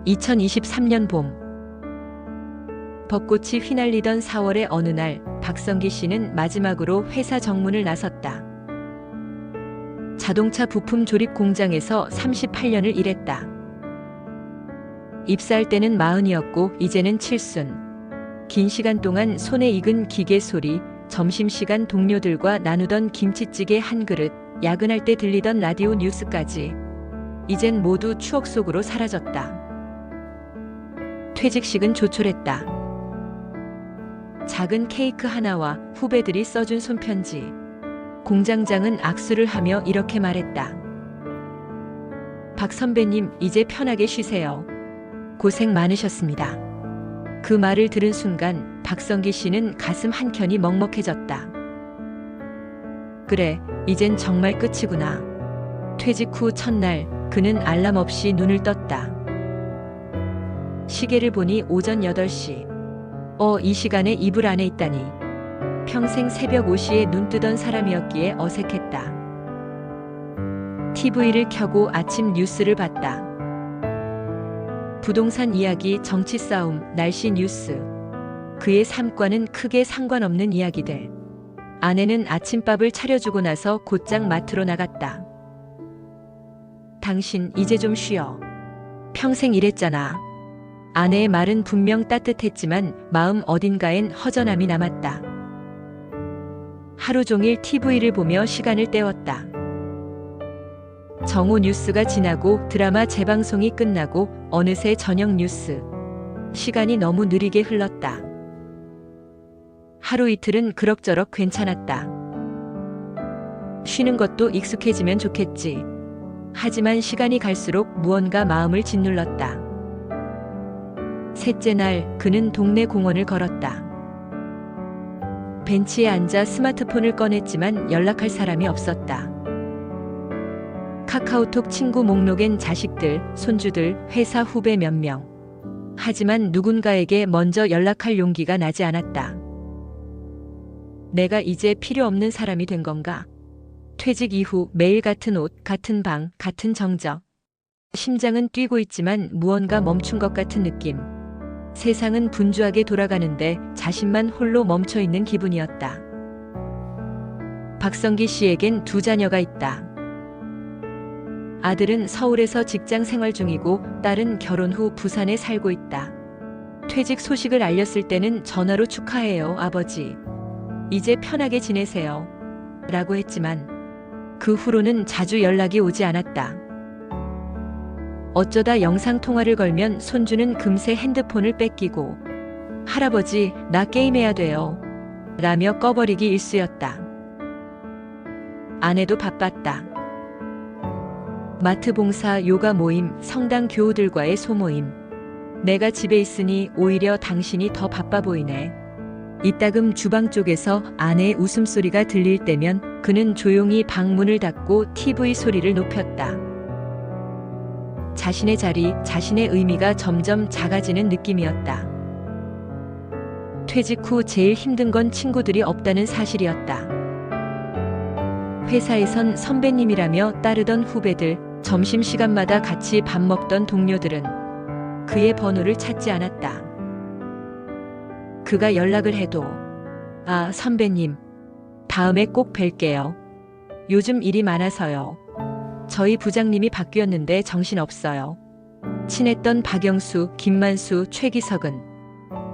2023년 봄, 벚꽃이 휘날리던 4월의 어느 날 박성기 씨는 마지막으로 회사 정문을 나섰다. 자동차 부품 조립 공장에서 38년을 일했다. 입사할 때는 40이었고 이제는 7순. 긴 시간 동안 손에 익은 기계 소리, 점심시간 동료들과 나누던 김치찌개 한 그릇, 야근할 때 들리던 라디오 뉴스까지 이젠 모두 추억 속으로 사라졌다. 퇴직식은 조촐했다. 작은 케이크 하나와 후배들이 써준 손편지. 공장장은 악수를 하며 이렇게 말했다. 박 선배님, 이제 편하게 쉬세요. 고생 많으셨습니다. 그 말을 들은 순간 박성기 씨는 가슴 한켠이 먹먹해졌다. 그래, 이젠 정말 끝이구나. 퇴직 후 첫날 그는 알람 없이 눈을 떴다. 시계를 보니 오전 8시. 이 시간에 이불 안에 있다니. 평생 새벽 5시에 눈 뜨던 사람이었기에 어색했다. TV를 켜고 아침 뉴스를 봤다. 부동산 이야기, 정치 싸움, 날씨 뉴스. 그의 삶과는 크게 상관없는 이야기들. 아내는 아침밥을 차려주고 나서 곧장 마트로 나갔다. 당신 이제 좀 쉬어. 평생 일했잖아. 아내의 말은 분명 따뜻했지만 마음 어딘가엔 허전함이 남았다. 하루 종일 TV를 보며 시간을 때웠다. 정오 뉴스가 지나고 드라마 재방송이 끝나고 어느새 저녁 뉴스. 시간이 너무 느리게 흘렀다. 하루 이틀은 그럭저럭 괜찮았다. 쉬는 것도 익숙해지면 좋겠지. 하지만 시간이 갈수록 무언가 마음을 짓눌렀다. 셋째 날 그는 동네 공원을 걸었다. 벤치에 앉아 스마트폰을 꺼냈지만 연락할 사람이 없었다. 카카오톡 친구 목록엔 자식들, 손주들, 회사 후배 몇 명. 하지만 누군가에게 먼저 연락할 용기가 나지 않았다. 내가 이제 필요 없는 사람이 된 건가? 퇴직 이후 매일 같은 옷, 같은 방, 같은 정적. 심장은 뛰고 있지만 무언가 멈춘 것 같은 느낌. 세상은 분주하게 돌아가는데 자신만 홀로 멈춰 있는 기분이었다. 박성기 씨에겐 2자녀가 있다. 아들은 서울에서 직장 생활 중이고 딸은 결혼 후 부산에 살고 있다. 퇴직 소식을 알렸을 때는 전화로 축하해요, 아버지. 이제 편하게 지내세요. 라고 했지만 그 후로는 자주 연락이 오지 않았다. 어쩌다 영상통화를 걸면 손주는 금세 핸드폰을 뺏기고 할아버지, 나 게임해야 돼요. 라며 꺼버리기 일쑤였다. 아내도 바빴다. 마트 봉사, 요가 모임, 성당 교우들과의 소모임. 내가 집에 있으니 오히려 당신이 더 바빠 보이네. 이따금 주방 쪽에서 아내의 웃음소리가 들릴 때면 그는 조용히 방문을 닫고 TV 소리를 높였다. 자신의 자리, 자신의 의미가 점점 작아지는 느낌이었다. 퇴직 후 제일 힘든 건 친구들이 없다는 사실이었다. 회사에선 선배님이라며 따르던 후배들, 점심시간마다 같이 밥 먹던 동료들은 그의 번호를 찾지 않았다. 그가 연락을 해도 아, 선배님, 다음에 꼭 뵐게요. 요즘 일이 많아서요. 저희 부장님이 바뀌었는데 정신없어요. 친했던 박영수, 김만수, 최기석은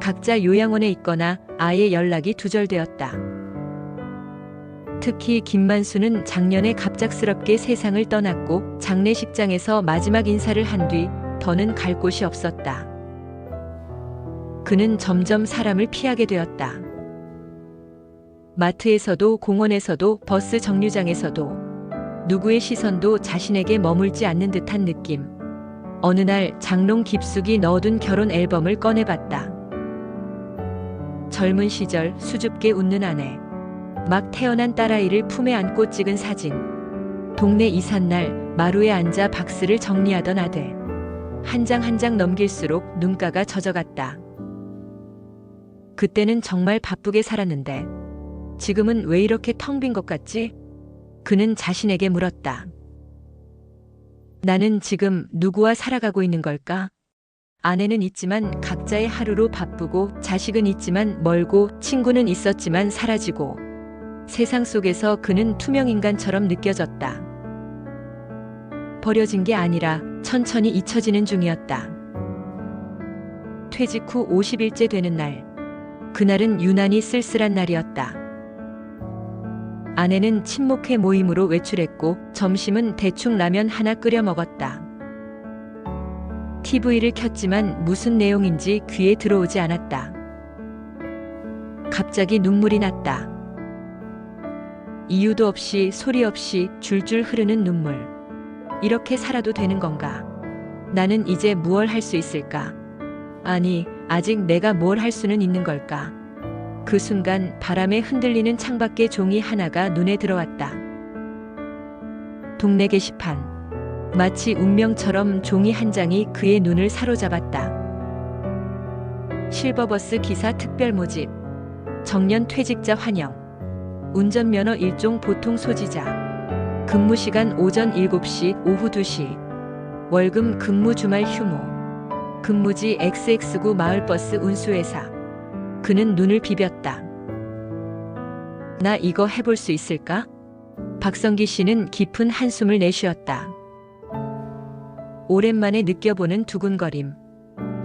각자 요양원에 있거나 아예 연락이 두절되었다. 특히 김만수는 작년에 갑작스럽게 세상을 떠났고 장례식장에서 마지막 인사를 한 뒤 더는 갈 곳이 없었다. 그는 점점 사람을 피하게 되었다. 마트에서도 공원에서도 버스 정류장에서도 누구의 시선도 자신에게 머물지 않는 듯한 느낌. 어느 날 장롱 깊숙이 넣어둔 결혼 앨범을 꺼내봤다. 젊은 시절 수줍게 웃는 아내. 막 태어난 딸아이를 품에 안고 찍은 사진. 동네 이삿날 마루에 앉아 박스를 정리하던 아들. 한 장 한 장 넘길수록 눈가가 젖어갔다. 그때는 정말 바쁘게 살았는데 지금은 왜 이렇게 텅 빈 것 같지? 그는 자신에게 물었다. 나는 지금 누구와 살아가고 있는 걸까? 아내는 있지만 각자의 하루로 바쁘고, 자식은 있지만 멀고, 친구는 있었지만 사라지고, 세상 속에서 그는 투명인간처럼 느껴졌다. 버려진 게 아니라 천천히 잊혀지는 중이었다. 퇴직 후 50일째 되는 날, 그날은 유난히 쓸쓸한 날이었다. 아내는 친목회 모임으로 외출했고, 점심은 대충 라면 하나 끓여 먹었다. TV를 켰지만 무슨 내용인지 귀에 들어오지 않았다. 갑자기 눈물이 났다. 이유도 없이 소리 없이 줄줄 흐르는 눈물. 이렇게 살아도 되는 건가? 나는 이제 무얼 할 수 있을까? 아니, 아직 내가 뭘 할 수는 있는 걸까? 그 순간 바람에 흔들리는 창밖의 종이 하나가 눈에 들어왔다. 동네 게시판. 마치 운명처럼 종이 한 장이 그의 눈을 사로잡았다. 실버버스 기사 특별 모집. 정년 퇴직자 환영. 운전면허 1종 보통 소지자. 근무시간 오전 7시, 오후 2시. 월금 근무 주말 휴무. 근무지 XX구 마을버스 운수회사. 그는 눈을 비볐다. 나 이거 해볼 수 있을까? 박성기 씨는 깊은 한숨을 내쉬었다. 오랜만에 느껴보는 두근거림.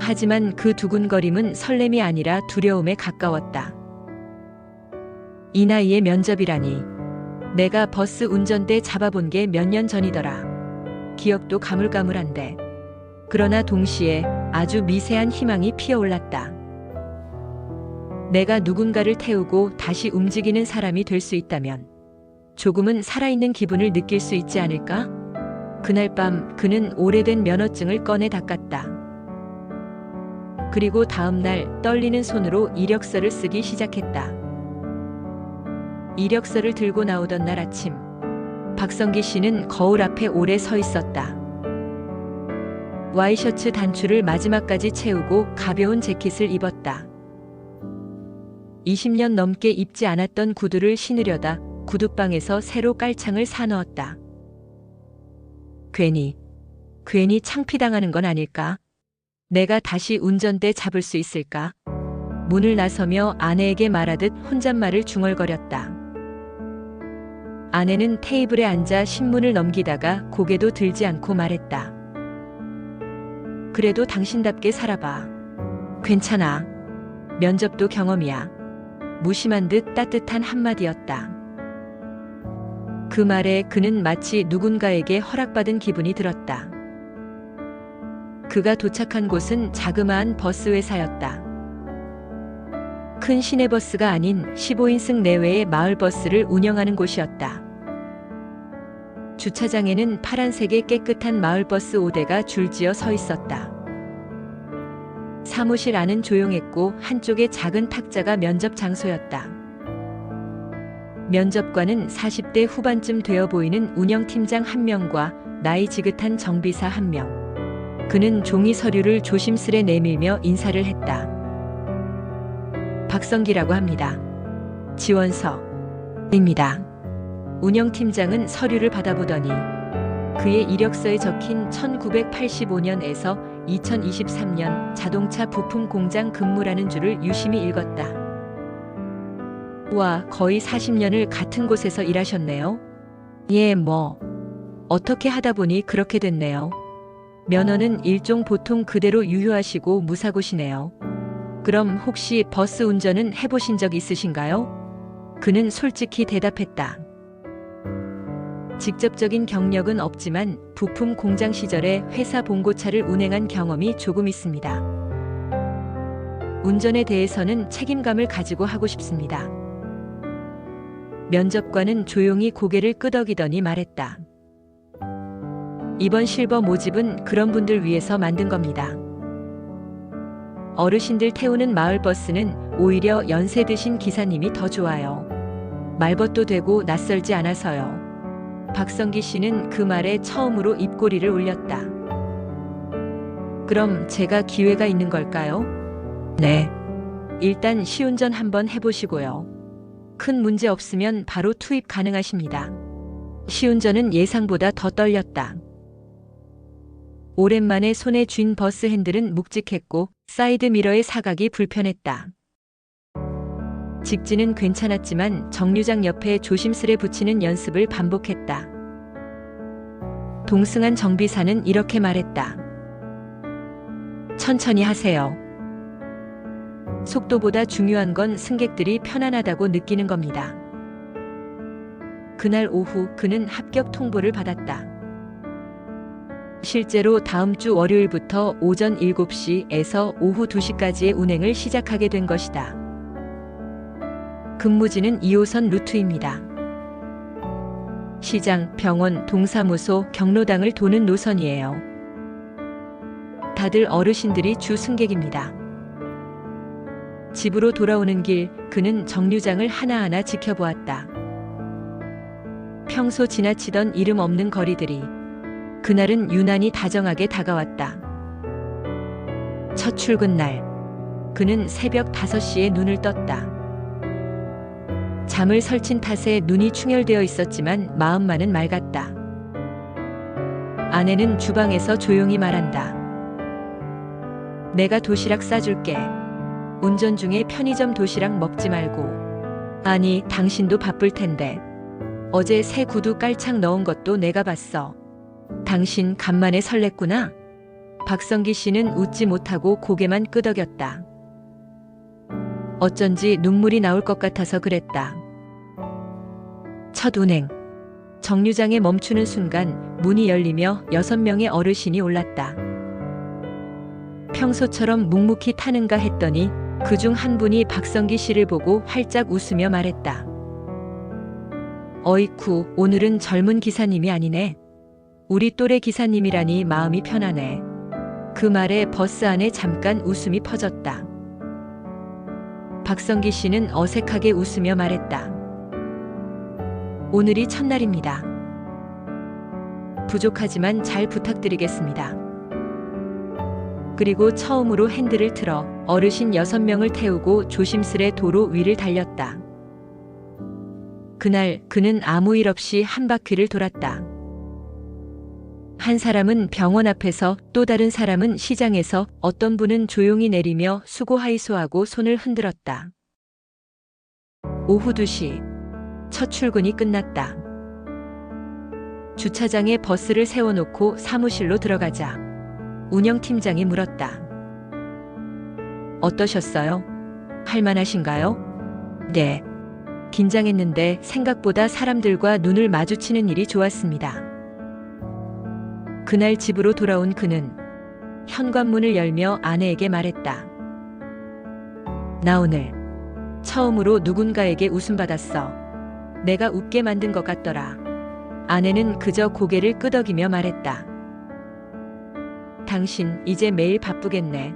하지만 그 두근거림은 설렘이 아니라 두려움에 가까웠다. 이 나이에 면접이라니. 내가 버스 운전대 잡아본 게 몇 년 전이더라. 기억도 가물가물한데. 그러나 동시에 아주 미세한 희망이 피어올랐다. 내가 누군가를 태우고 다시 움직이는 사람이 될 수 있다면 조금은 살아있는 기분을 느낄 수 있지 않을까? 그날 밤 그는 오래된 면허증을 꺼내 닦았다. 그리고 다음 날 떨리는 손으로 이력서를 쓰기 시작했다. 이력서를 들고 나오던 날 아침, 박성기 씨는 거울 앞에 오래 서 있었다. 와이셔츠 단추를 마지막까지 채우고 가벼운 재킷을 입었다. 20년 넘게 입지 않았던 구두를 신으려다 구두방에서 새로 깔창을 사넣었다. 괜히 창피당하는 건 아닐까? 내가 다시 운전대 잡을 수 있을까? 문을 나서며 아내에게 말하듯 혼잣말을 중얼거렸다. 아내는 테이블에 앉아 신문을 넘기다가 고개도 들지 않고 말했다. 그래도 당신답게 살아봐. 괜찮아. 면접도 경험이야. 무심한 듯 따뜻한 한마디였다. 그 말에 그는 마치 누군가에게 허락받은 기분이 들었다. 그가 도착한 곳은 자그마한 버스 회사였다. 큰 시내버스가 아닌 15인승 내외의 마을버스를 운영하는 곳이었다. 주차장에는 파란색의 깨끗한 마을버스 5대가 줄지어 서 있었다. 사무실 안은 조용했고 한쪽에 작은 탁자가 면접 장소였다. 면접관은 40대 후반쯤 되어 보이는 운영팀장 1명과 나이 지긋한 정비사 1명. 그는 종이 서류를 조심스레 내밀며 인사를 했다. 박성기라고 합니다. 지원서입니다. 운영팀장은 서류를 받아보더니 그의 이력서에 적힌 1985년에서 2023년 자동차 부품 공장 근무라는 줄을 유심히 읽었다. 와, 거의 40년을 같은 곳에서 일하셨네요. 예, 어떻게 하다 보니 그렇게 됐네요. 면허는 일종 보통 그대로 유효하시고 무사고시네요. 그럼 혹시 버스 운전은 해보신 적 있으신가요? 그는 솔직히 대답했다. 직접적인 경력은 없지만 부품 공장 시절에 회사 봉고차를 운행한 경험이 조금 있습니다. 운전에 대해서는 책임감을 가지고 하고 싶습니다. 면접관은 조용히 고개를 끄덕이더니 말했다. 이번 실버 모집은 그런 분들 위해서 만든 겁니다. 어르신들 태우는 마을버스는 오히려 연세 드신 기사님이 더 좋아요. 말벗도 되고 낯설지 않아서요. 박성기 씨는 그 말에 처음으로 입꼬리를 올렸다. 그럼 제가 기회가 있는 걸까요? 네. 일단 시운전 한번 해보시고요. 큰 문제 없으면 바로 투입 가능하십니다. 시운전은 예상보다 더 떨렸다. 오랜만에 손에 쥔 버스 핸들은 묵직했고 사이드 미러의 사각이 불편했다. 직진은 괜찮았지만 정류장 옆에 조심스레 붙이는 연습을 반복했다. 동승한 정비사는 이렇게 말했다. 천천히 하세요. 속도보다 중요한 건 승객들이 편안하다고 느끼는 겁니다. 그날 오후 그는 합격 통보를 받았다. 실제로 다음 주 월요일부터 오전 7시에서 오후 2시까지의 운행을 시작하게 된 것이다. 근무지는 2호선 루트입니다. 시장, 병원, 동사무소, 경로당을 도는 노선이에요. 다들 어르신들이 주 승객입니다. 집으로 돌아오는 길, 그는 정류장을 하나하나 지켜보았다. 평소 지나치던 이름 없는 거리들이 그날은 유난히 다정하게 다가왔다. 첫 출근 날, 그는 새벽 5시에 눈을 떴다. 잠을 설친 탓에 눈이 충혈되어 있었지만 마음만은 맑았다. 아내는 주방에서 조용히 말한다. 내가 도시락 싸줄게. 운전 중에 편의점 도시락 먹지 말고. 아니, 당신도 바쁠 텐데. 어제 새 구두 깔창 넣은 것도 내가 봤어. 당신 간만에 설렜구나. 박성기 씨는 웃지 못하고 고개만 끄덕였다. 어쩐지 눈물이 나올 것 같아서 그랬다. 첫 운행. 정류장에 멈추는 순간 문이 열리며 6명의 어르신이 올랐다. 평소처럼 묵묵히 타는가 했더니 그중 한 분이 박성기 씨를 보고 활짝 웃으며 말했다. 어이쿠, 오늘은 젊은 기사님이 아니네. 우리 또래 기사님이라니 마음이 편하네. 그 말에 버스 안에 잠깐 웃음이 퍼졌다. 박성기 씨는 어색하게 웃으며 말했다. 오늘이 첫날입니다. 부족하지만 잘 부탁드리겠습니다. 그리고 처음으로 핸들을 틀어 어르신 6명을 태우고 조심스레 도로 위를 달렸다. 그날 그는 아무 일 없이 한 바퀴를 돌았다. 한 사람은 병원 앞에서, 또 다른 사람은 시장에서, 어떤 분은 조용히 내리며 수고하이소하고 손을 흔들었다. 오후 2시, 첫 출근이 끝났다. 주차장에 버스를 세워놓고 사무실로 들어가자 운영팀장이 물었다. 어떠셨어요? 할만하신가요? 네. 긴장했는데 생각보다 사람들과 눈을 마주치는 일이 좋았습니다. 그날 집으로 돌아온 그는 현관문을 열며 아내에게 말했다. 나 오늘 처음으로 누군가에게 웃음받았어. 내가 웃게 만든 것 같더라. 아내는 그저 고개를 끄덕이며 말했다. 당신 이제 매일 바쁘겠네.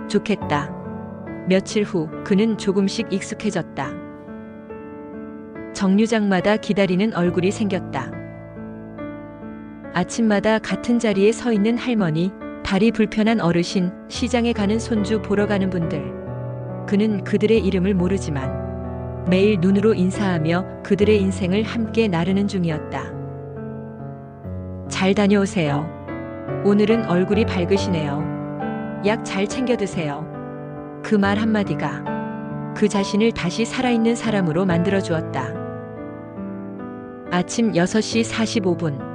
좋겠다. 며칠 후 그는 조금씩 익숙해졌다. 정류장마다 기다리는 얼굴이 생겼다. 아침마다 같은 자리에 서 있는 할머니, 다리 불편한 어르신, 시장에 가는 손주 보러 가는 분들. 그는 그들의 이름을 모르지만 매일 눈으로 인사하며 그들의 인생을 함께 나르는 중이었다. 잘 다녀오세요. 오늘은 얼굴이 밝으시네요. 약 잘 챙겨 드세요. 그 말 한마디가 그 자신을 다시 살아있는 사람으로 만들어 주었다. 아침 6시 45분.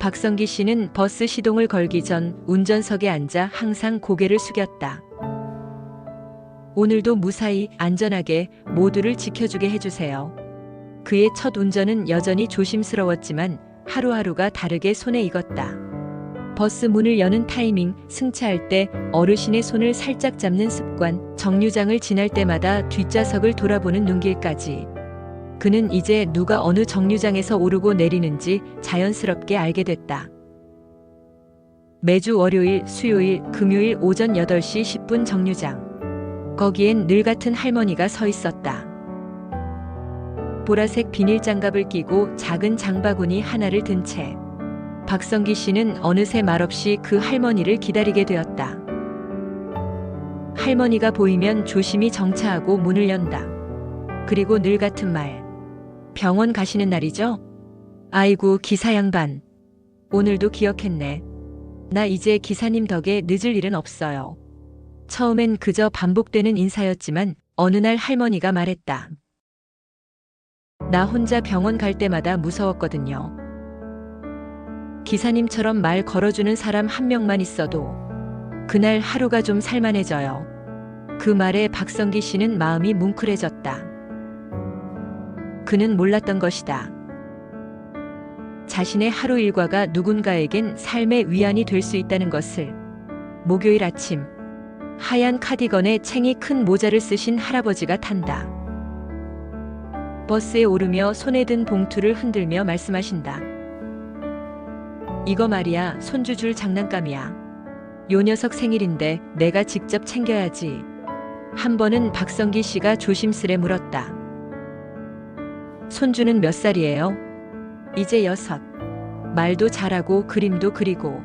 박성기 씨는 버스 시동을 걸기 전 운전석에 앉아 항상 고개를 숙였다. 오늘도 무사히 안전하게 모두를 지켜주게 해주세요. 그의 첫 운전은 여전히 조심스러웠지만 하루하루가 다르게 손에 익었다. 버스 문을 여는 타이밍, 승차할 때 어르신의 손을 살짝 잡는 습관, 정류장을 지날 때마다 뒷좌석을 돌아보는 눈길까지. 그는 이제 누가 어느 정류장에서 오르고 내리는지 자연스럽게 알게 됐다. 매주 월요일, 수요일, 금요일 오전 8시 10분 정류장. 거기엔 늘 같은 할머니가 서 있었다. 보라색 비닐 장갑을 끼고 작은 장바구니 하나를 든 채 박성기 씨는 어느새 말없이 그 할머니를 기다리게 되었다. 할머니가 보이면 조심히 정차하고 문을 연다. 그리고 늘 같은 말. 병원 가시는 날이죠? 아이고 기사 양반. 오늘도 기억했네. 나 이제 기사님 덕에 늦을 일은 없어요. 처음엔 그저 반복되는 인사였지만 어느 날 할머니가 말했다. 나 혼자 병원 갈 때마다 무서웠거든요. 기사님처럼 말 걸어주는 사람 한 명만 있어도 그날 하루가 좀 살만해져요. 그 말에 박성기 씨는 마음이 뭉클해졌다. 그는 몰랐던 것이다. 자신의 하루 일과가 누군가에겐 삶의 위안이 될 수 있다는 것을. 목요일 아침, 하얀 카디건에 챙이 큰 모자를 쓰신 할아버지가 탄다. 버스에 오르며 손에 든 봉투를 흔들며 말씀하신다. 이거 말이야, 손주 줄 장난감이야. 요 녀석 생일인데 내가 직접 챙겨야지. 한 번은 박성기 씨가 조심스레 물었다. 손주는 몇 살이에요? 이제 6. 말도 잘하고 그림도 그리고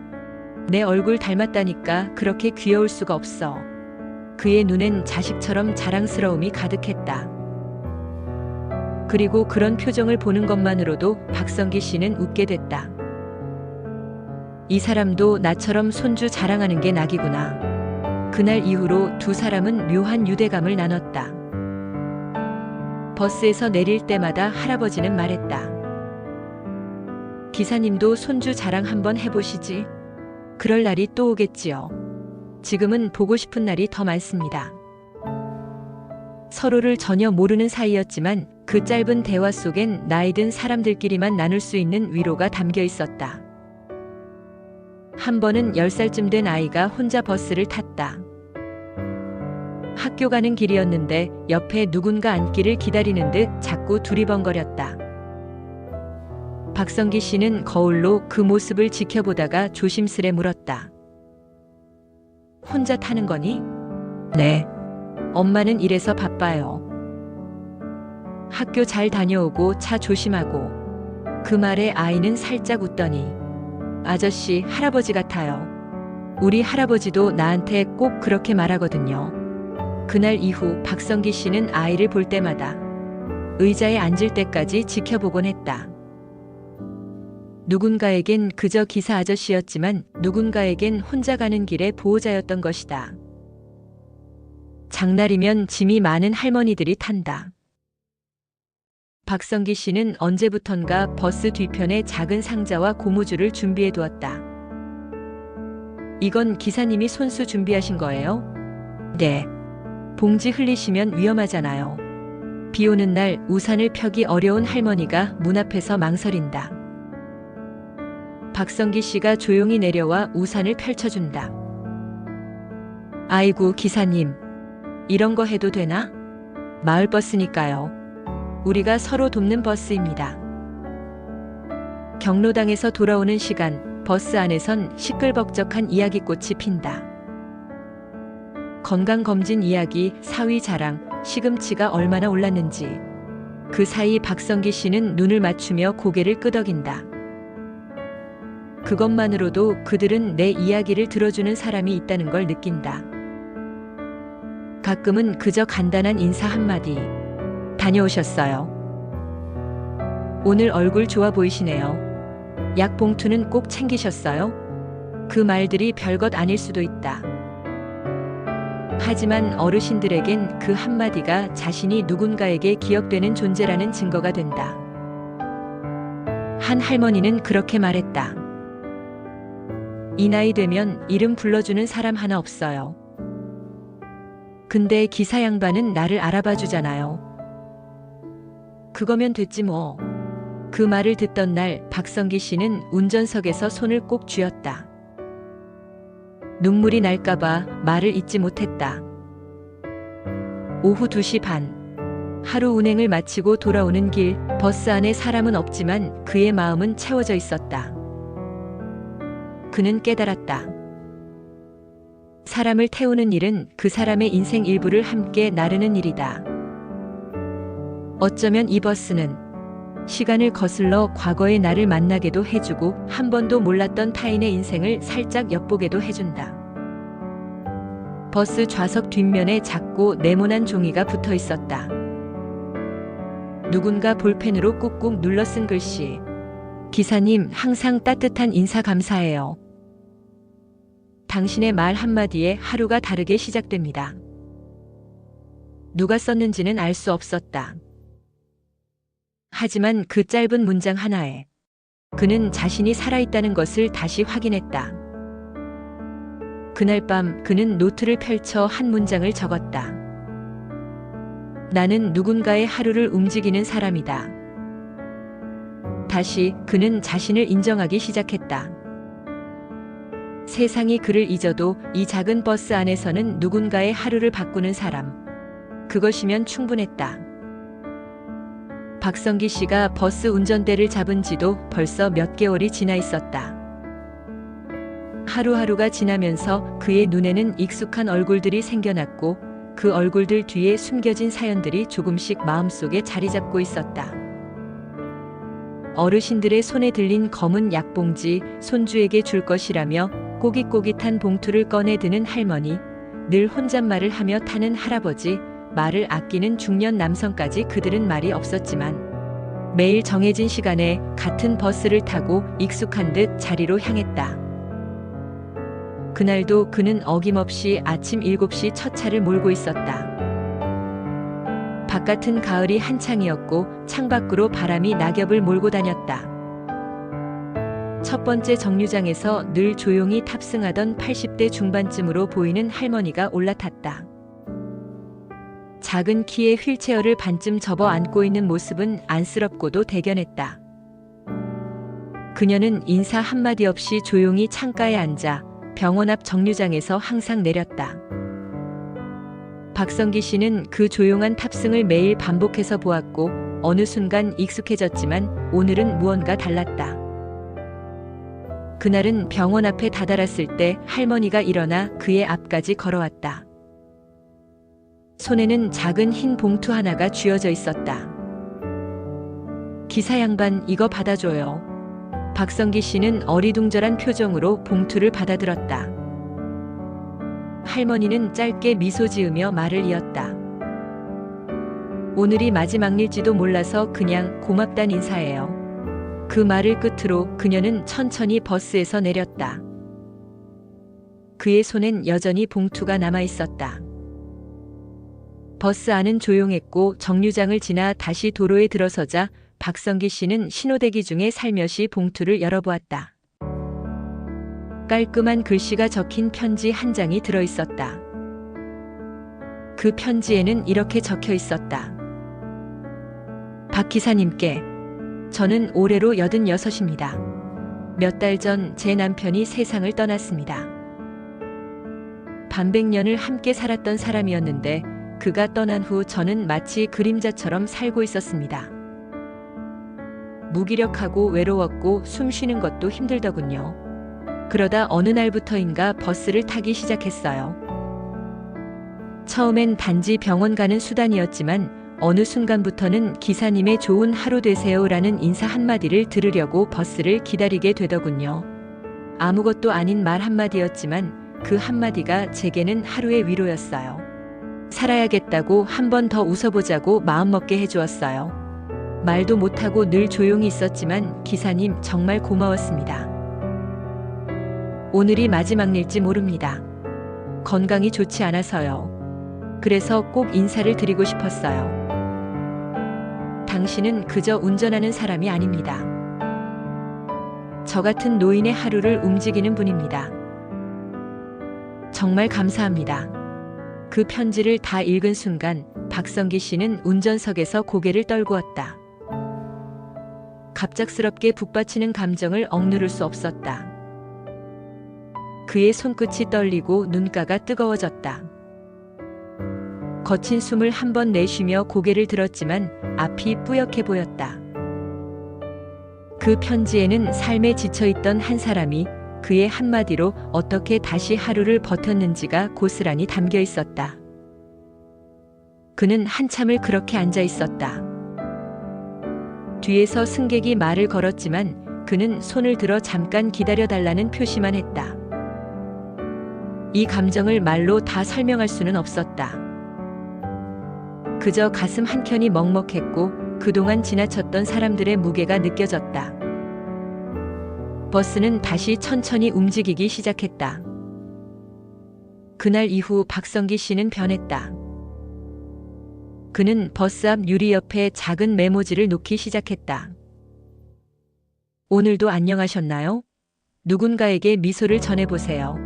내 얼굴 닮았다니까 그렇게 귀여울 수가 없어. 그의 눈엔 자식처럼 자랑스러움이 가득했다. 그리고 그런 표정을 보는 것만으로도 박성기 씨는 웃게 됐다. 이 사람도 나처럼 손주 자랑하는 게 낙이구나. 그날 이후로 두 사람은 묘한 유대감을 나눴다. 버스에서 내릴 때마다 할아버지는 말했다. 기사님도 손주 자랑 한번 해보시지. 그럴 날이 또 오겠지요. 지금은 보고 싶은 날이 더 많습니다. 서로를 전혀 모르는 사이였지만 그 짧은 대화 속엔 나이 든 사람들끼리만 나눌 수 있는 위로가 담겨 있었다. 한 번은 10살쯤 된 아이가 혼자 버스를 탔다. 학교 가는 길이었는데 옆에 누군가 앉기를 기다리는 듯 자꾸 두리번거렸다. 박성기 씨는 거울로 그 모습을 지켜보다가 조심스레 물었다. 혼자 타는 거니? 네. 엄마는 일해서 바빠요. 학교 잘 다녀오고 차 조심하고. 그 말에 아이는 살짝 웃더니 아저씨, 할아버지 같아요. 우리 할아버지도 나한테 꼭 그렇게 말하거든요. 그날 이후 박성기 씨는 아이를 볼 때마다 의자에 앉을 때까지 지켜보곤 했다. 누군가에겐 그저 기사 아저씨였지만 누군가에겐 혼자 가는 길의 보호자였던 것이다. 장날이면 짐이 많은 할머니들이 탄다. 박성기 씨는 언제부턴가 버스 뒤편에 작은 상자와 고무줄을 준비해 두었다. 이건 기사님이 손수 준비하신 거예요? 네. 봉지 흘리시면 위험하잖아요. 비 오는 날 우산을 펴기 어려운 할머니가 문 앞에서 망설인다. 박성기 씨가 조용히 내려와 우산을 펼쳐준다. 아이고, 기사님. 이런 거 해도 되나? 마을버스니까요. 우리가 서로 돕는 버스입니다. 경로당에서 돌아오는 시간, 버스 안에선 시끌벅적한 이야기꽃이 핀다. 건강검진 이야기, 사위 자랑, 시금치가 얼마나 올랐는지. 그 사이 박성기 씨는 눈을 맞추며 고개를 끄덕인다. 그것만으로도 그들은 내 이야기를 들어주는 사람이 있다는 걸 느낀다. 가끔은 그저 간단한 인사 한마디. 다녀오셨어요? 오늘 얼굴 좋아 보이시네요. 약 봉투는 꼭 챙기셨어요? 그 말들이 별것 아닐 수도 있다. 하지만 어르신들에겐 그 한마디가 자신이 누군가에게 기억되는 존재라는 증거가 된다. 한 할머니는 그렇게 말했다. 이 나이 되면 이름 불러주는 사람 하나 없어요. 근데 기사 양반은 나를 알아봐 주잖아요. 그거면 됐지 뭐. 그 말을 듣던 날 박성기 씨는 운전석에서 손을 꼭 쥐었다. 눈물이 날까봐 말을 잇지 못했다. 오후 2시 반. 하루 운행을 마치고 돌아오는 길, 버스 안에 사람은 없지만 그의 마음은 채워져 있었다. 그는 깨달았다. 사람을 태우는 일은 그 사람의 인생 일부를 함께 나르는 일이다. 어쩌면 이 버스는 시간을 거슬러 과거의 나를 만나게도 해주고 한 번도 몰랐던 타인의 인생을 살짝 엿보게도 해준다. 버스 좌석 뒷면에 작고 네모난 종이가 붙어 있었다. 누군가 볼펜으로 꾹꾹 눌러 쓴 글씨. 기사님, 항상 따뜻한 인사 감사해요. 당신의 말 한마디에 하루가 다르게 시작됩니다. 누가 썼는지는 알 수 없었다. 하지만 그 짧은 문장 하나에 그는 자신이 살아있다는 것을 다시 확인했다. 그날 밤 그는 노트를 펼쳐 한 문장을 적었다. 나는 누군가의 하루를 움직이는 사람이다. 다시 그는 자신을 인정하기 시작했다. 세상이 그를 잊어도 이 작은 버스 안에서는 누군가의 하루를 바꾸는 사람. 그것이면 충분했다. 박성기 씨가 버스 운전대를 잡은 지도 벌써 몇 개월이 지나 있었다. 하루하루가 지나면서 그의 눈에는 익숙한 얼굴들이 생겨났고 그 얼굴들 뒤에 숨겨진 사연들이 조금씩 마음속에 자리 잡고 있었다. 어르신들의 손에 들린 검은 약봉지, 손주에게 줄 것이라며 꼬깃꼬깃한 봉투를 꺼내 드는 할머니, 늘 혼잣말을 하며 타는 할아버지, 말을 아끼는 중년 남성까지 그들은 말이 없었지만 매일 정해진 시간에 같은 버스를 타고 익숙한 듯 자리로 향했다. 그날도 그는 어김없이 아침 7시 첫 차를 몰고 있었다. 바깥은 가을이 한창이었고 창밖으로 바람이 낙엽을 몰고 다녔다. 첫 번째 정류장에서 늘 조용히 탑승하던 80대 중반쯤으로 보이는 할머니가 올라탔다. 작은 키에 휠체어를 반쯤 접어 안고 있는 모습은 안쓰럽고도 대견했다. 그녀는 인사 한마디 없이 조용히 창가에 앉아 병원 앞 정류장에서 항상 내렸다. 박성기 씨는 그 조용한 탑승을 매일 반복해서 보았고 어느 순간 익숙해졌지만 오늘은 무언가 달랐다. 그날은 병원 앞에 다다랐을 때 할머니가 일어나 그의 앞까지 걸어왔다. 손에는 작은 흰 봉투 하나가 쥐어져 있었다. 기사 양반, 이거 받아줘요. 박성기 씨는 어리둥절한 표정으로 봉투를 받아들었다. 할머니는 짧게 미소 지으며 말을 이었다. 오늘이 마지막 일지도 몰라서 그냥 고맙단 인사예요. 그 말을 끝으로 그녀는 천천히 버스에서 내렸다. 그의 손엔 여전히 봉투가 남아 있었다. 버스 안은 조용했고 정류장을 지나 다시 도로에 들어서자 박성기 씨는 신호대기 중에 살며시 봉투를 열어보았다. 깔끔한 글씨가 적힌 편지 한 장이 들어 있었다. 그 편지에는 이렇게 적혀 있었다. 박 기사님께, 저는 올해로 86입니다. 몇 달 전 제 남편이 세상을 떠났습니다. 반백년을 함께 살았던 사람이었는데 그가 떠난 후 저는 마치 그림자처럼 살고 있었습니다. 무기력하고 외로웠고 숨 쉬는 것도 힘들더군요. 그러다 어느 날부터인가 버스를 타기 시작했어요. 처음엔 단지 병원 가는 수단이었지만 어느 순간부터는 기사님의 좋은 하루 되세요라는 인사 한마디를 들으려고 버스를 기다리게 되더군요. 아무것도 아닌 말 한마디였지만 그 한마디가 제게는 하루의 위로였어요. 살아야겠다고 한 번 더 웃어보자고 마음먹게 해주었어요. 말도 못하고 늘 조용히 있었지만 기사님 정말 고마웠습니다. 오늘이 마지막 일지 모릅니다. 건강이 좋지 않아서요. 그래서 꼭 인사를 드리고 싶었어요. 당신은 그저 운전하는 사람이 아닙니다. 저 같은 노인의 하루를 움직이는 분입니다. 정말 감사합니다. 그 편지를 다 읽은 순간 박성기 씨는 운전석에서 고개를 떨구었다. 갑작스럽게 북받치는 감정을 억누를 수 없었다. 그의 손끝이 떨리고 눈가가 뜨거워졌다. 거친 숨을 한 번 내쉬며 고개를 들었지만 앞이 뿌옇게 보였다. 그 편지에는 삶에 지쳐있던 한 사람이 그의 한마디로 어떻게 다시 하루를 버텼는지가 고스란히 담겨 있었다. 그는 한참을 그렇게 앉아 있었다. 뒤에서 승객이 말을 걸었지만 그는 손을 들어 잠깐 기다려달라는 표시만 했다. 이 감정을 말로 다 설명할 수는 없었다. 그저 가슴 한켠이 먹먹했고 그동안 지나쳤던 사람들의 무게가 느껴졌다. 버스는 다시 천천히 움직이기 시작했다. 그날 이후 박성기 씨는 변했다. 그는 버스 앞 유리 옆에 작은 메모지를 놓기 시작했다. 오늘도 안녕하셨나요? 누군가에게 미소를 전해보세요.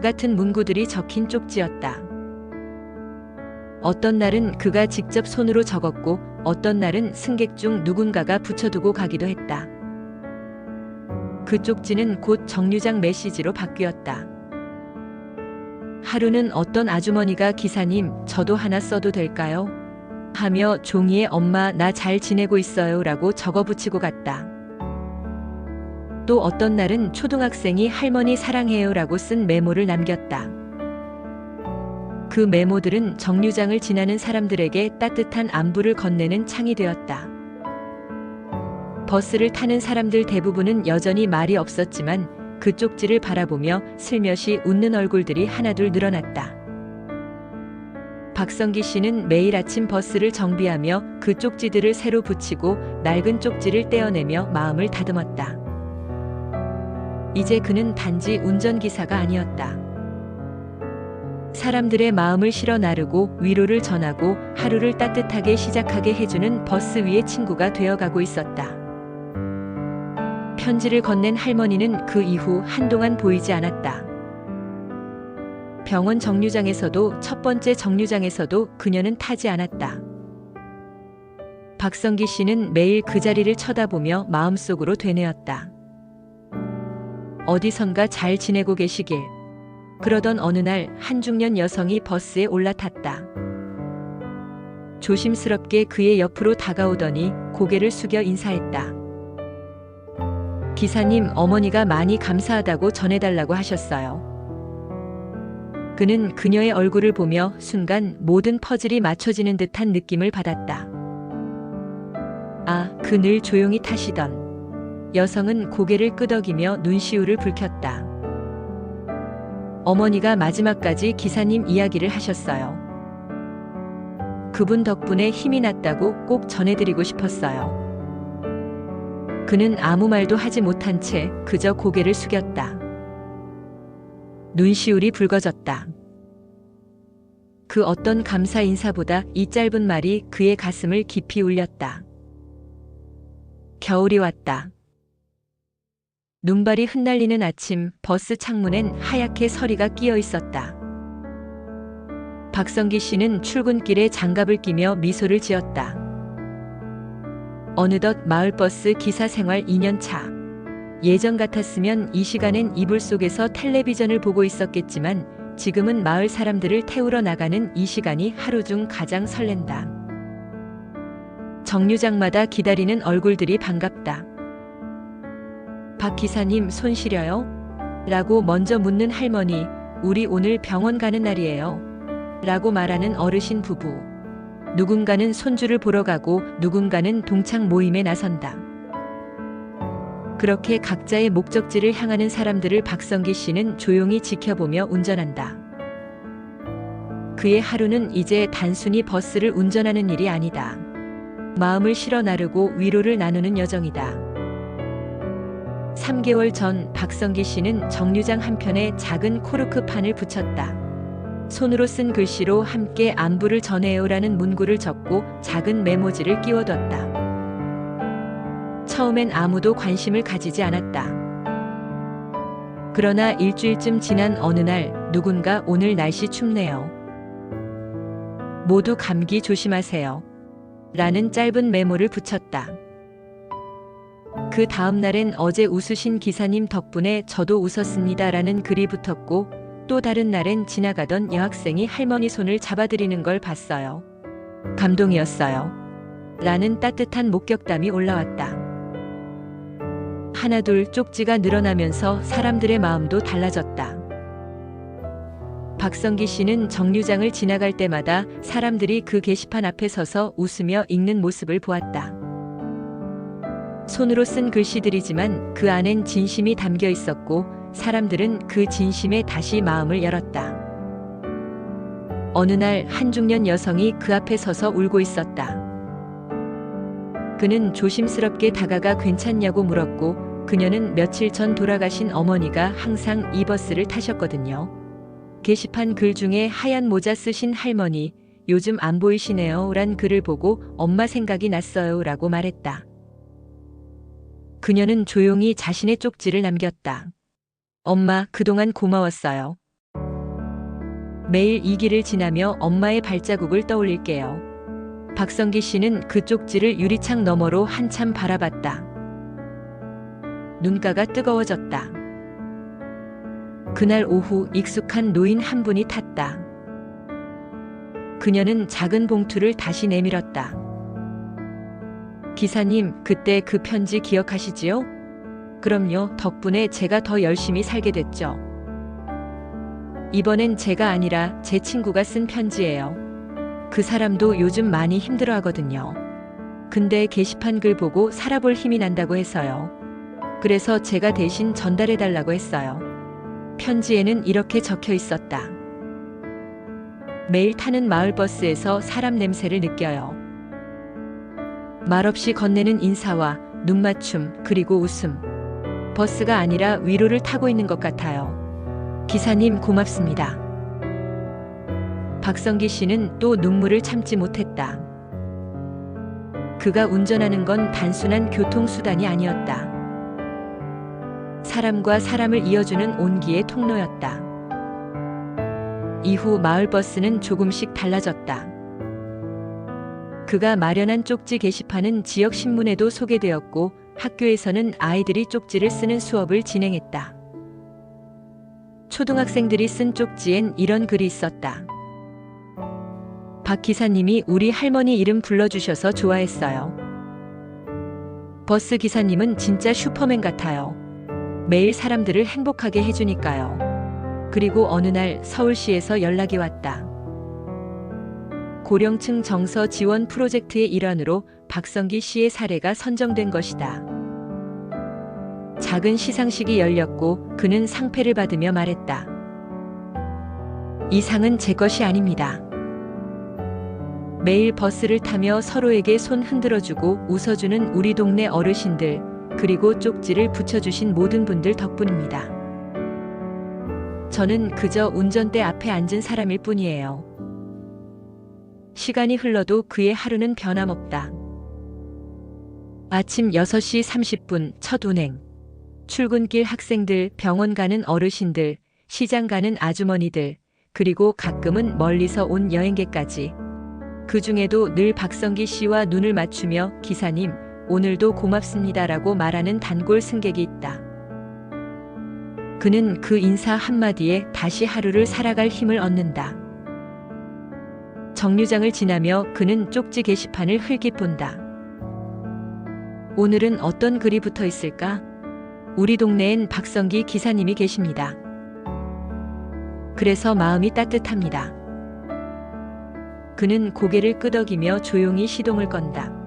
같은 문구들이 적힌 쪽지였다. 어떤 날은 그가 직접 손으로 적었고 어떤 날은 승객 중 누군가가 붙여두고 가기도 했다. 그 쪽지는 곧 정류장 메시지로 바뀌었다. 하루는 어떤 아주머니가 기사님, 저도 하나 써도 될까요? 하며 종이에 엄마 나 잘 지내고 있어요 라고 적어 붙이고 갔다. 또 어떤 날은 초등학생이 할머니 사랑해요 라고 쓴 메모를 남겼다. 그 메모들은 정류장을 지나는 사람들에게 따뜻한 안부를 건네는 창이 되었다. 버스를 타는 사람들 대부분은 여전히 말이 없었지만 그 쪽지를 바라보며 슬며시 웃는 얼굴들이 하나둘 늘어났다. 박성기 씨는 매일 아침 버스를 정비하며 그 쪽지들을 새로 붙이고 낡은 쪽지를 떼어내며 마음을 다듬었다. 이제 그는 단지 운전기사가 아니었다. 사람들의 마음을 실어 나르고 위로를 전하고 하루를 따뜻하게 시작하게 해주는 버스 위의 친구가 되어가고 있었다. 편지를 건넨 할머니는 그 이후 한동안 보이지 않았다. 병원 정류장에서도 첫 번째 정류장에서도 그녀는 타지 않았다. 박성기 씨는 매일 그 자리를 쳐다보며 마음속으로 되뇌었다. 어디선가 잘 지내고 계시길. 그러던 어느 날 한 중년 여성이 버스에 올라탔다. 조심스럽게 그의 옆으로 다가오더니 고개를 숙여 인사했다. 기사님, 어머니가 많이 감사하다고 전해달라고 하셨어요. 그는 그녀의 얼굴을 보며 순간 모든 퍼즐이 맞춰지는 듯한 느낌을 받았다. 아, 그 늘 조용히 타시던. 여성은 고개를 끄덕이며 눈시울을 붉혔다. 어머니가 마지막까지 기사님 이야기를 하셨어요. 그분 덕분에 힘이 났다고 꼭 전해드리고 싶었어요. 그는 아무 말도 하지 못한 채 그저 고개를 숙였다. 눈시울이 붉어졌다. 그 어떤 감사 인사보다 이 짧은 말이 그의 가슴을 깊이 울렸다. 겨울이 왔다. 눈발이 흩날리는 아침, 버스 창문엔 하얗게 서리가 끼어 있었다. 박성기 씨는 출근길에 장갑을 끼며 미소를 지었다. 어느덧 마을버스 기사 생활 2년 차. 예전 같았으면 이 시간엔 이불 속에서 텔레비전을 보고 있었겠지만 지금은 마을 사람들을 태우러 나가는 이 시간이 하루 중 가장 설렌다. 정류장마다 기다리는 얼굴들이 반갑다. 박 기사님 손 시려요? 라고 먼저 묻는 할머니, 우리 오늘 병원 가는 날이에요. 라고 말하는 어르신 부부. 누군가는 손주를 보러 가고 누군가는 동창 모임에 나선다. 그렇게 각자의 목적지를 향하는 사람들을 박성기 씨는 조용히 지켜보며 운전한다. 그의 하루는 이제 단순히 버스를 운전하는 일이 아니다. 마음을 실어 나르고 위로를 나누는 여정이다. 3개월 전 박성기 씨는 정류장 한편에 작은 코르크판을 붙였다. 손으로 쓴 글씨로 함께 안부를 전해요라는 문구를 적고 작은 메모지를 끼워뒀다. 처음엔 아무도 관심을 가지지 않았다. 그러나 일주일쯤 지난 어느 날 누군가 오늘 날씨 춥네요. 모두 감기 조심하세요. 라는 짧은 메모를 붙였다. 그 다음 날엔 어제 웃으신 기사님 덕분에 저도 웃었습니다. 라는 글이 붙었고 또 다른 날엔 지나가던 여학생이 할머니 손을 잡아드리는 걸 봤어요. 감동이었어요. 라는 따뜻한 목격담이 올라왔다. 하나둘 쪽지가 늘어나면서 사람들의 마음도 달라졌다. 박성기 씨는 정류장을 지나갈 때마다 사람들이 그 게시판 앞에 서서 웃으며 읽는 모습을 보았다. 손으로 쓴 글씨들이지만 그 안엔 진심이 담겨 있었고 사람들은 그 진심에 다시 마음을 열었다. 어느 날 한 중년 여성이 그 앞에 서서 울고 있었다. 그는 조심스럽게 다가가 괜찮냐고 물었고 그녀는 며칠 전 돌아가신 어머니가 항상 이 버스를 타셨거든요. 게시판 글 중에 하얀 모자 쓰신 할머니, 요즘 안 보이시네요 란 글을 보고 엄마 생각이 났어요 라고 말했다. 그녀는 조용히 자신의 쪽지를 남겼다. 엄마, 그동안 고마웠어요. 매일 이 길을 지나며 엄마의 발자국을 떠올릴게요. 박성기 씨는 그 쪽지를 유리창 너머로 한참 바라봤다. 눈가가 뜨거워졌다. 그날 오후 익숙한 노인 한 분이 탔다. 그녀는 작은 봉투를 다시 내밀었다. 기사님, 그때 그 편지 기억하시지요? 그럼요, 덕분에 제가 더 열심히 살게 됐죠. 이번엔 제가 아니라 제 친구가 쓴 편지예요. 그 사람도 요즘 많이 힘들어 하거든요. 근데 게시판 글 보고 살아볼 힘이 난다고 해서요. 그래서 제가 대신 전달해달라고 했어요. 편지에는 이렇게 적혀 있었다. 매일 타는 마을버스에서 사람 냄새를 느껴요. 말없이 건네는 인사와 눈맞춤 그리고 웃음. 버스가 아니라 위로를 타고 있는 것 같아요. 기사님 고맙습니다. 박성기 씨는 또 눈물을 참지 못했다. 그가 운전하는 건 단순한 교통수단이 아니었다. 사람과 사람을 이어주는 온기의 통로였다. 이후 마을버스는 조금씩 달라졌다. 그가 마련한 쪽지 게시판은 지역 신문에도 소개되었고 학교에서는 아이들이 쪽지를 쓰는 수업을 진행했다. 초등학생들이 쓴 쪽지엔 이런 글이 있었다. 박 기사님이 우리 할머니 이름 불러주셔서 좋아했어요. 버스 기사님은 진짜 슈퍼맨 같아요. 매일 사람들을 행복하게 해주니까요. 그리고 어느 날 서울시에서 연락이 왔다. 고령층 정서 지원 프로젝트의 일환으로 박성기 씨의 사례가 선정된 것이다. 작은 시상식이 열렸고 그는 상패를 받으며 말했다. 이 상은 제 것이 아닙니다. 매일 버스를 타며 서로에게 손 흔들어주고 웃어주는 우리 동네 어르신들, 그리고 쪽지를 붙여주신 모든 분들 덕분입니다. 저는 그저 운전대 앞에 앉은 사람일 뿐이에요. 시간이 흘러도 그의 하루는 변함없다. 아침 6시 30분 첫 운행. 출근길 학생들, 병원 가는 어르신들, 시장 가는 아주머니들, 그리고 가끔은 멀리서 온 여행객까지. 그 중에도 늘 박성기 씨와 눈을 맞추며 기사님, 오늘도 고맙습니다라고 말하는 단골 승객이 있다. 그는 그 인사 한마디에 다시 하루를 살아갈 힘을 얻는다. 정류장을 지나며 그는 쪽지 게시판을 흘낏 본다. 오늘은 어떤 글이 붙어 있을까? 우리 동네엔 박성기 기사님이 계십니다. 그래서 마음이 따뜻합니다. 그는 고개를 끄덕이며 조용히 시동을 건다.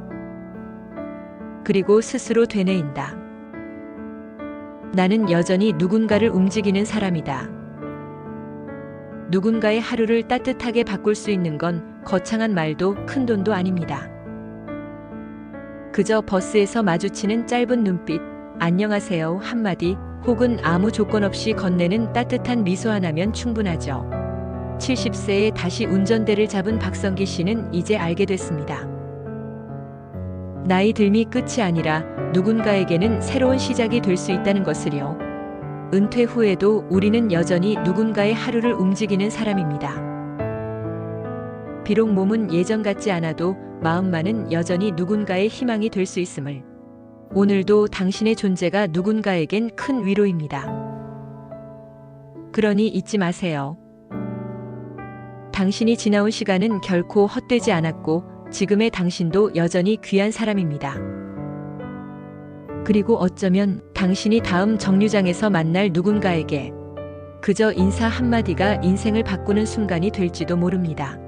그리고 스스로 되뇌인다. 나는 여전히 누군가를 움직이는 사람이다. 누군가의 하루를 따뜻하게 바꿀 수 있는 건 거창한 말도 큰 돈도 아닙니다. 그저 버스에서 마주치는 짧은 눈빛, 안녕하세요 한마디, 혹은 아무 조건 없이 건네는 따뜻한 미소 하나면 충분하죠. 70세에 다시 운전대를 잡은 박성기 씨는 이제 알게 됐습니다. 나이 들미 끝이 아니라 누군가에게는 새로운 시작이 될 수 있다는 것을요. 은퇴 후에도 우리는 여전히 누군가의 하루를 움직이는 사람입니다. 비록 몸은 예전 같지 않아도 마음만은 여전히 누군가의 희망이 될 수 있음을. 오늘도 당신의 존재가 누군가에겐 큰 위로입니다. 그러니 잊지 마세요. 당신이 지나온 시간은 결코 헛되지 않았고 지금의 당신도 여전히 귀한 사람입니다. 그리고 어쩌면 당신이 다음 정류장에서 만날 누군가에게 그저 인사 한마디가 인생을 바꾸는 순간이 될지도 모릅니다.